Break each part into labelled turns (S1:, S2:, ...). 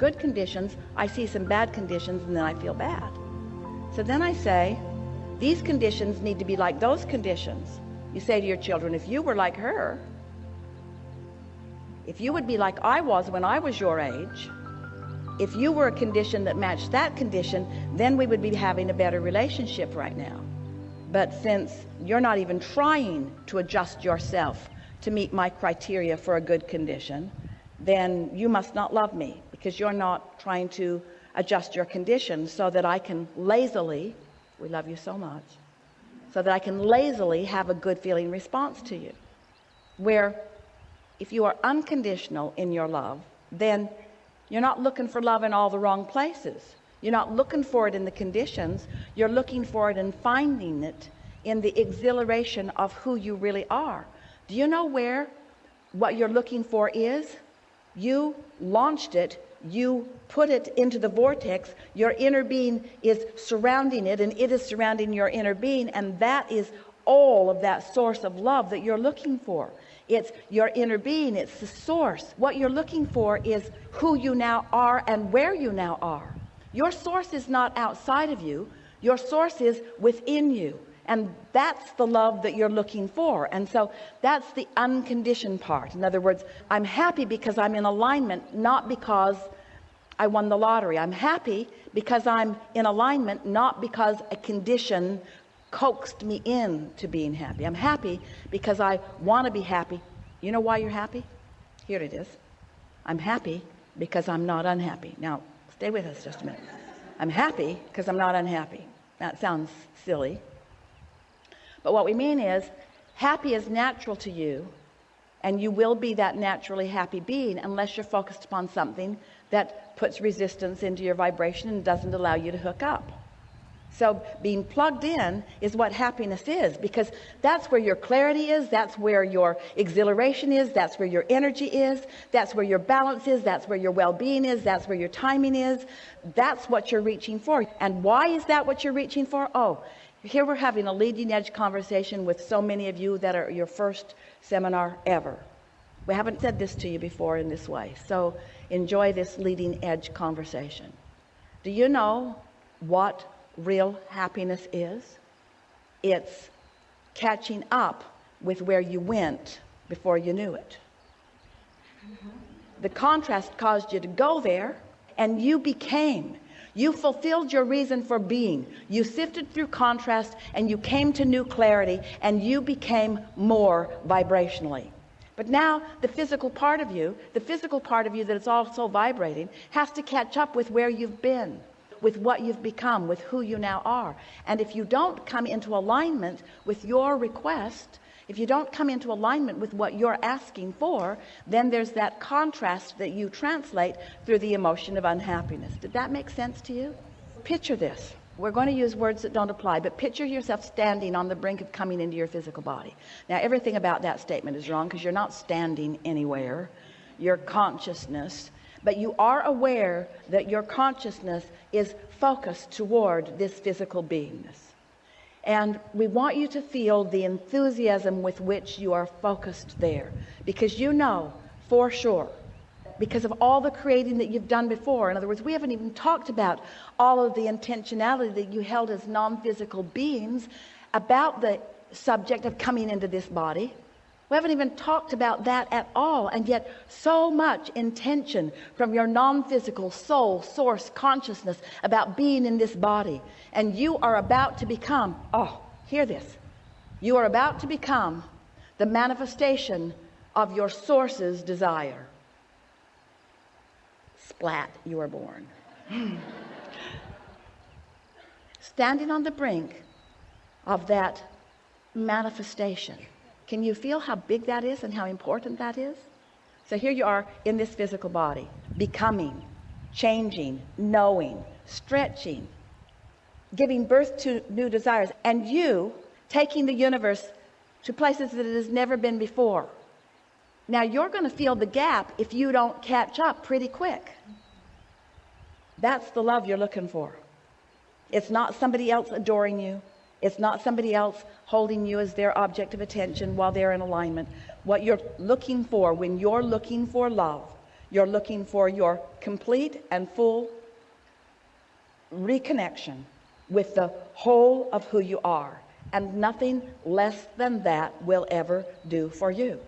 S1: good conditions, I see some bad conditions, and then I feel bad. So then I say, these conditions need to be like those conditions. You say to your children, if you were like her, if you would be like I was when I was your age, if you were a condition that matched that condition, then we would be having a better relationship right now. But since you're not even trying to adjust yourself to meet my criteria for a good condition, then you must not love me, because you're not trying to adjust your condition so that I can lazily, we love you so much, so that I can lazily have a good feeling response to you. Where if you are unconditional in your love, then you're not looking for love in all the wrong places. You're not looking for it in the conditions. You're looking for it and finding it in the exhilaration of who you really are. Do you know where what you're looking for is? You launched it. You put it into the vortex. Your inner being is surrounding it, and it is surrounding your inner being, and that is all of that source of love that you're looking for. It's your inner being. It's the source. What you're looking for is who you now are and where you now are. Your source is not outside of you. Your source is within you, and that's the love that you're looking for. And so that's the unconditioned part. In other words, I'm happy because I'm in alignment, not because I won the lottery. I'm happy because I'm in alignment, not because a condition coaxed me into being happy. I'm happy because I want to be happy. You know why you're happy? Here it is. I'm happy because I'm not unhappy. Now, stay with us just a minute. I'm happy because I'm not unhappy. That sounds silly. But what we mean is, happy is natural to you, and you will be that naturally happy being unless you're focused upon something that puts resistance into your vibration and doesn't allow you to hook up. So being plugged in is what happiness is, because that's where your clarity is, that's where your exhilaration is, that's where your energy is, that's where your balance is, that's where your well-being is, that's where your timing is. That's what you're reaching for. And why is that what you're reaching for? Oh, here we're having a leading edge conversation with so many of you that are your first seminar ever. We haven't said this to you before in this way, so enjoy this leading edge conversation. Do you know what real happiness is? It's catching up with where you went before you knew it. The contrast caused you to go there, and you fulfilled your reason for being. You sifted through contrast, and you came to new clarity, and you became more vibrationally. But now the physical part of you that is also vibrating has to catch up with where you've been, with what you've become, with who you now are. And if you don't come into alignment with your request, if you don't come into alignment with what you're asking for, then there's that contrast that you translate through the emotion of unhappiness. Did that make sense to you? Picture this. We're going to use words that don't apply, but picture yourself standing on the brink of coming into your physical body. Now, everything about that statement is wrong, because you're not standing anywhere. Your consciousness, but you are aware that your consciousness is focused toward this physical beingness. And we want you to feel the enthusiasm with which you are focused there, because you know for sure, because of all the creating that you've done before. In other words, we haven't even talked about all of the intentionality that you held as non-physical beings about the subject of coming into this body. We haven't even talked about that at all, and yet so much intention from your non-physical soul, source, consciousness about being in this body. And you are about to become, hear this, you are about to become the manifestation of your source's desire. Splat, you are born. Standing on the brink of that manifestation. Can you feel how big that is and how important that is? So here you are in this physical body, becoming, changing, knowing, stretching, giving birth to new desires, and you taking the universe to places that it has never been before. Now you're going to feel the gap if you don't catch up pretty quick. That's the love you're looking for. It's not somebody else adoring you. It's not somebody else holding you as their object of attention while they're in alignment. What you're looking for when you're looking for love, You're looking for your complete and full reconnection with the whole of who you are. And nothing less than that will ever do for you.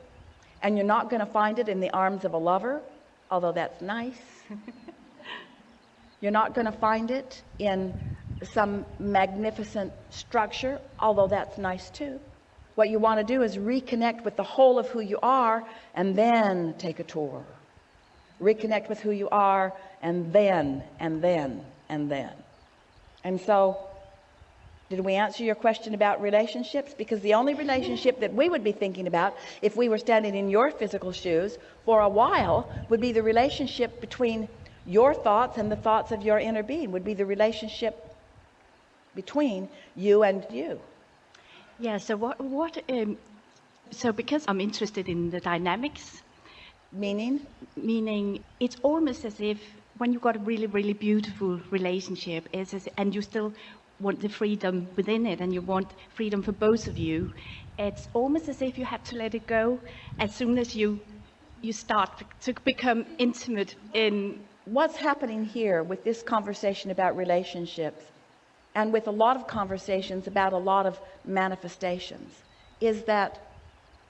S1: And you're not going to find it in the arms of a lover, although that's nice. You're not going to find it in some magnificent structure, although that's nice too. What you want to do is reconnect with the whole of who you are, and then take a tour. Reconnect with who you are, and then. And so, did we answer your question about relationships? Because the only relationship that we would be thinking about, if we were standing in your physical shoes for a while, would be the relationship between your thoughts and the thoughts of your inner being, would be the relationship between you and you.
S2: Yeah, so so because I'm interested in the dynamics.
S1: Meaning
S2: it's almost as if when you've got a really, really beautiful relationship, and you still want the freedom within it, and you want freedom for both of you, it's almost as if you have to let it go as soon as you start to become intimate in.
S1: What's happening here with this conversation about relationships, and with a lot of conversations about a lot of manifestations, is that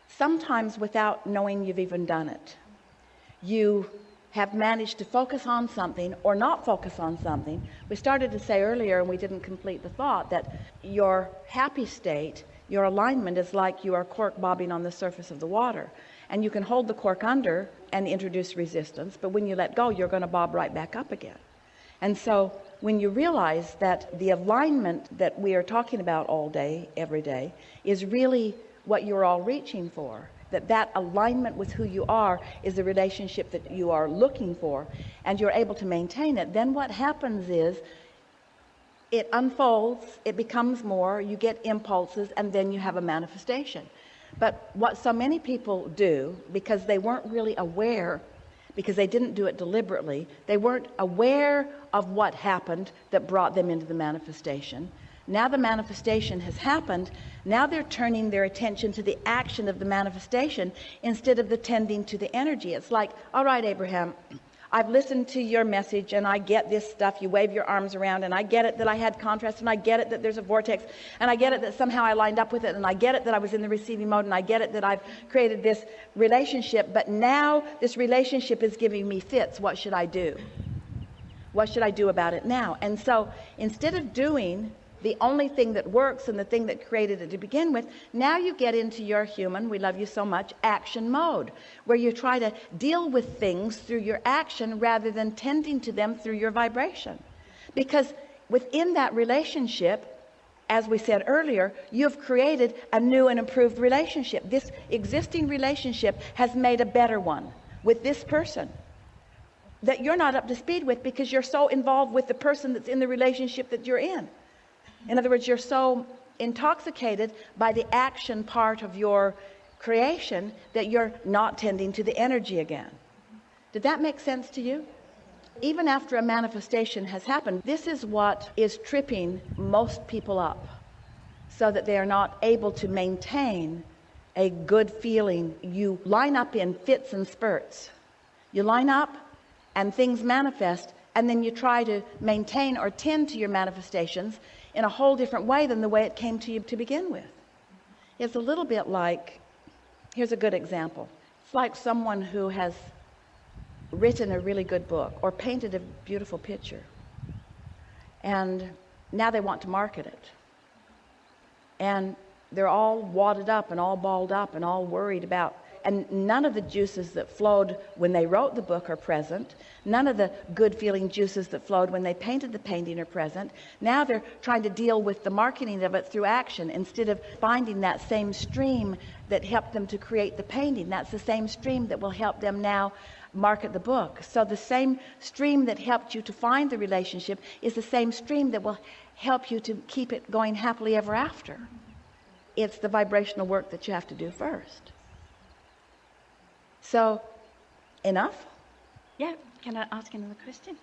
S1: sometimes without knowing you've even done it, you have managed to focus on something or not focus on something. We started to say earlier, and we didn't complete the thought, that your happy state, your alignment, is like you are cork bobbing on the surface of the water. And you can hold the cork under and introduce resistance, but when you let go, you're going to bob right back up again. And so when you realize that the alignment that we are talking about all day, every day, is really what you're all reaching for, that alignment with who you are is the relationship that you are looking for, and you're able to maintain it, then what happens is it unfolds, it becomes more, you get impulses, and then you have a manifestation. But what so many people do, because they weren't really aware, because they didn't do it deliberately, they weren't aware of what happened that brought them into the manifestation. Now the manifestation has happened. Now they're turning their attention to the action of the manifestation instead of the tending to the energy. It's like, all right, Abraham, I've listened to your message, and I get this stuff. You wave your arms around, and I get it that I had contrast, and I get it that there's a vortex, and I get it that somehow I lined up with it, and I get it that I was in the receiving mode, and I get it that I've created this relationship. But now this relationship is giving me fits. What should I do? What should I do about it now? And so instead of doing the only thing that works and the thing that created it to begin with, now you get into your human, we love you so much, action mode, where you try to deal with things through your action rather than tending to them through your vibration. Because within that relationship, as we said earlier, you've created a new and improved relationship. This existing relationship has made a better one with this person that you're not up to speed with, because you're so involved with the person that's in the relationship that you're in. In other words, you're so intoxicated by the action part of your creation that you're not tending to the energy again. Did that make sense to you? Even after a manifestation has happened, this is what is tripping most people up, so that they are not able to maintain a good feeling. You line up in fits and spurts. You line up and things manifest, and then you try to maintain or tend to your manifestations in a whole different way than the way it came to you to begin with. It's a little bit like, here's a good example. It's like someone who has written a really good book or painted a beautiful picture, and now they want to market it. And they're all wadded up and all balled up and all worried about, and none of the juices that flowed when they wrote the book are present. None of the good feeling juices that flowed when they painted the painting are present. Now they're trying to deal with the marketing of it through action, instead of finding that same stream that helped them to create the painting. That's the same stream that will help them now market the book. So the same stream that helped you to find the relationship is the same stream that will help you to keep it going happily ever after. It's the vibrational work that you have to do first. So, enough?
S2: Yeah, can I ask another question?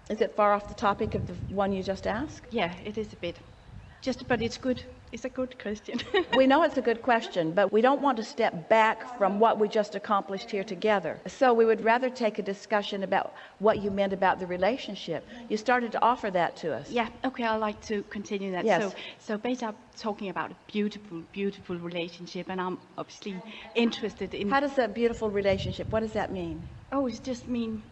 S1: Is it far off the topic of the one you just asked?
S2: Yeah, it is a bit. But it's good It's a good question.
S1: We know it's a good question, but we don't want to step back from what we just accomplished here together. So we would rather take a discussion about what you meant about the relationship. You started to offer that to us.
S2: Yeah, okay, I'd like to continue that.
S1: Yes.
S2: So basically I'm talking about a beautiful, beautiful relationship, and I'm obviously interested in...
S1: How does that beautiful relationship, what does that mean?
S2: Oh, it just mean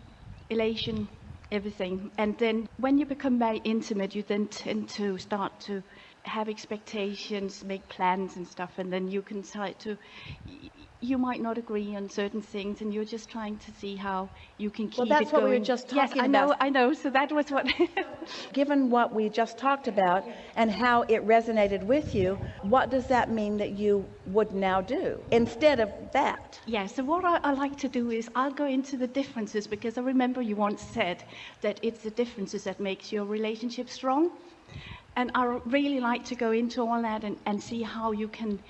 S2: elation, everything. And then when you become very intimate, you then tend to start to have expectations, make plans and stuff, and then you can try to... You might not agree on certain things, and you're just trying to see how you can keep it going.
S1: Well, that's what we were just talking about.
S2: Yes, I know. So that was what...
S1: Given what we just talked about and how it resonated with you, what does that mean that you would now do instead of that?
S2: Yeah, so what I like to do is I'll go into the differences, because I remember you once said that it's the differences that makes your relationship strong. And I really like to go into all that and see how you can...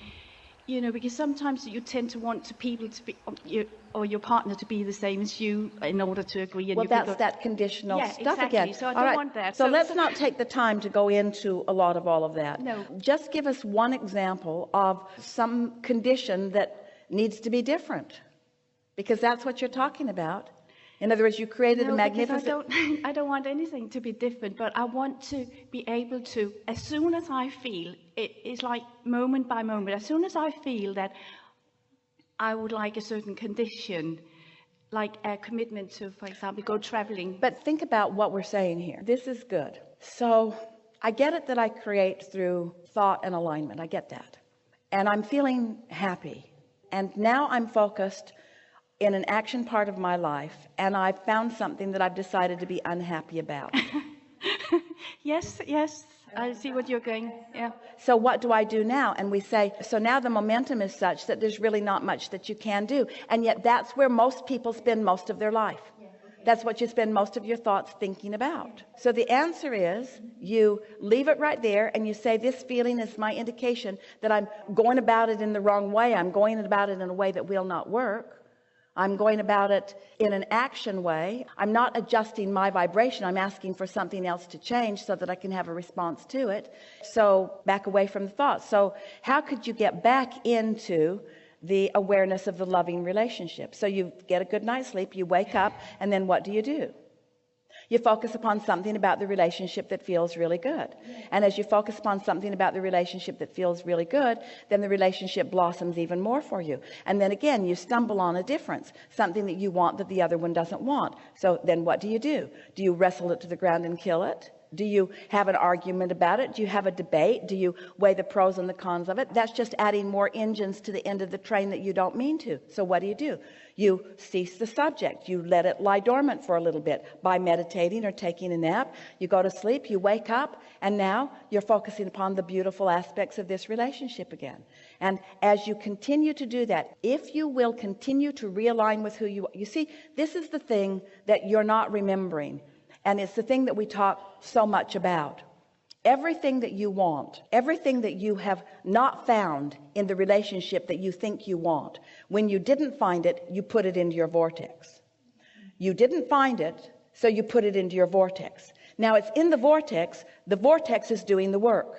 S2: because sometimes you tend to want people to be, or your partner to be the same as you in order to agree. And
S1: well, that's that conditional stuff
S2: exactly.
S1: again.
S2: So I don't want that.
S1: So let's not take the time to go into a lot of all of that.
S2: No.
S1: Just give us one example of some condition that needs to be different, because that's what you're talking about. In other words, you created a magnificent...
S2: I don't want anything to be different, but I want to be able to, as soon as I feel, it's like moment by moment, as soon as I feel that I would like a certain condition, like a commitment to, for example, go traveling.
S1: But think about what we're saying here. This is good. So I get it that I create through thought and alignment. I get that. And I'm feeling happy. And now I'm focused in an action part of my life, and I've found something that I've decided to be unhappy about.
S2: Yes, I see what you're going. Yeah.
S1: So what do I do now? And we say, so now the momentum is such that there's really not much that you can do. And yet that's where most people spend most of their life. That's what you spend most of your thoughts thinking about. So the answer is you leave it right there and you say, this feeling is my indication that I'm going about it in the wrong way. I'm going about it in a way that will not work. I'm going about it in an action way. I'm not adjusting my vibration. I'm asking for something else to change so that I can have a response to it. So back away from the thoughts. So how could you get back into the awareness of the loving relationship? So you get a good night's sleep, you wake up, and then what do? You focus upon something about the relationship that feels really good. And as you focus upon something about the relationship that feels really good, then the relationship blossoms even more for you. And then again, you stumble on a difference, something that you want that the other one doesn't want. So then what do? Do you wrestle it to the ground and kill it? Do you have an argument about it? Do you have a debate? Do you weigh the pros and the cons of it? That's just adding more engines to the end of the train that you don't mean to. So what do? You cease the subject. You let it lie dormant for a little bit by meditating or taking a nap. You go to sleep, you wake up, and now you're focusing upon the beautiful aspects of this relationship again. And as you continue to do that, if you will continue to realign with who you see, this is the thing that you're not remembering. And it's the thing that we talk so much about. Everything that you want, everything that you have not found in the relationship that you think you want, when you didn't find it, you put it into your vortex. You didn't find it, so you put it into your vortex. Now it's in the vortex is doing the work.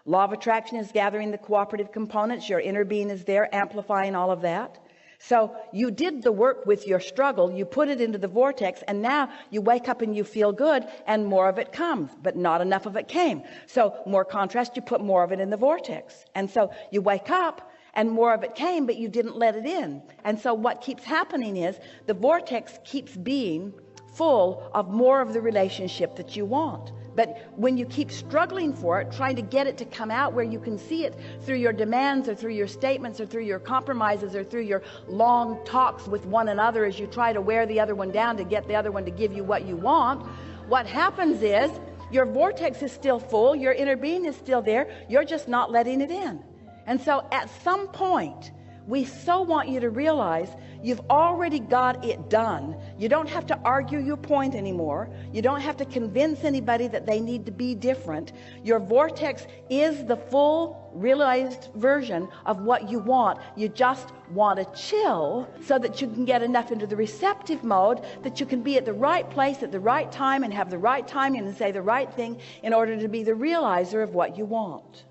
S1: Law of attraction is gathering the cooperative components. Your inner being is there amplifying all of that. So you did the work with your struggle, you put it into the vortex, and now you wake up and you feel good, and more of it comes, but not enough of it came. So more contrast, you put more of it in the vortex. And so you wake up and more of it came, but you didn't let it in. And so what keeps happening is the vortex keeps being full of more of the relationship that you want. But when you keep struggling for it, trying to get it to come out where you can see it through your demands or through your statements or through your compromises or through your long talks with one another as you try to wear the other one down to get the other one to give you what you want, what happens is your vortex is still full, your inner being is still there, you're just not letting it in. And so at some point, we so want you to realize you've already got it done. You don't have to argue your point anymore. You don't have to convince anybody that they need to be different. Your vortex is the full realized version of what you want. You just want to chill so that you can get enough into the receptive mode that you can be at the right place at the right time and have the right timing and say the right thing in order to be the realizer of what you want.